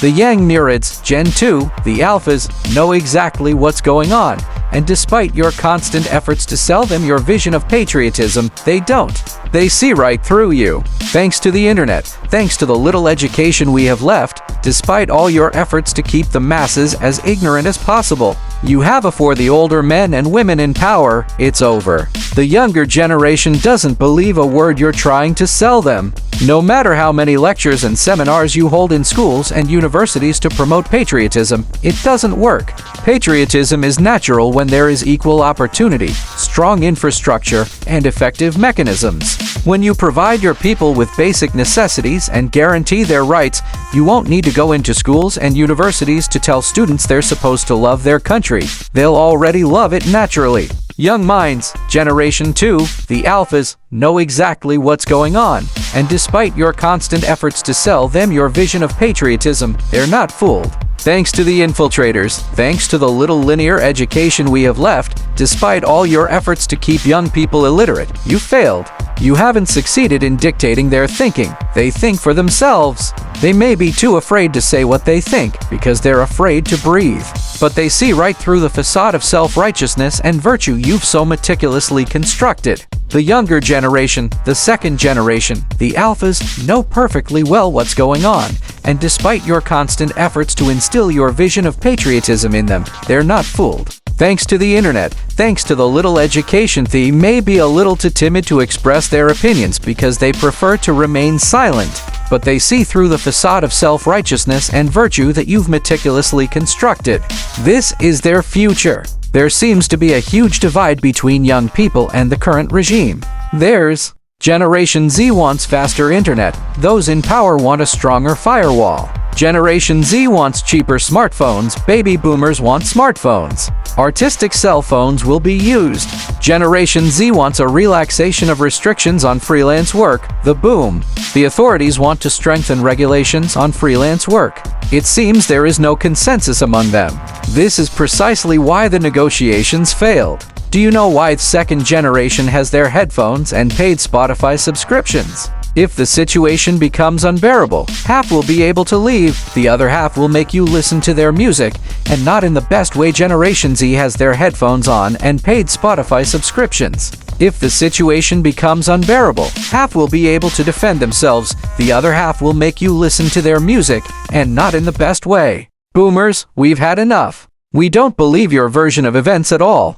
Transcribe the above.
The young Murids, Gen 2, the Alphas, know exactly what's going on, and despite your constant efforts to sell them your vision of patriotism, they don't. They see right through you. Thanks to the internet, thanks to the little education we have left, despite all your efforts to keep the masses as ignorant as possible, you have for the older men and women in power, it's over. The younger generation doesn't believe a word you're trying to sell them. No matter how many lectures and seminars you hold in schools and universities to promote patriotism, it doesn't work. Patriotism is natural when there is equal opportunity, strong infrastructure, and effective mechanisms. When you provide your people with basic necessities and guarantee their rights, you won't need to go into schools and universities to tell students they're supposed to love their country. They'll already love it naturally. Young minds, Generation 2, the Alphas, know exactly what's going on, and despite your constant efforts to sell them your vision of patriotism, they're not fooled. Thanks to the infiltrators, thanks to the little linear education we have left, despite all your efforts to keep young people illiterate, you failed. You haven't succeeded in dictating their thinking. They think for themselves. They may be too afraid to say what they think because they're afraid to breathe. But they see right through the facade of self-righteousness and virtue you've so meticulously constructed. The younger generation, the second generation, the Alphas, know perfectly well what's going on, and despite your constant efforts to instill your vision of patriotism in them, they're not fooled. Thanks to the internet, thanks to the little education, they may be a little too timid to express their opinions because they prefer to remain silent. But they see through the facade of self-righteousness and virtue that you've meticulously constructed. This is their future. There seems to be a huge divide between young people and the current regime. There's Generation Z wants faster internet. Those in power want a stronger firewall. Generation Z wants cheaper smartphones. Baby boomers want smartphones. Artistic cell phones will be used. Generation Z wants a relaxation of restrictions on freelance work. The boom. The authorities want to strengthen regulations on freelance work. It seems there is no consensus among them. This is precisely why the negotiations failed. Do you know why second generation has their headphones and paid Spotify subscriptions? If the situation becomes unbearable, half will be able to leave, the other half will make you listen to their music, and not in the best way. Generation Z has their headphones on and paid Spotify subscriptions. If the situation becomes unbearable, half will be able to defend themselves, the other half will make you listen to their music, and not in the best way. Boomers, we've had enough. We don't believe your version of events at all.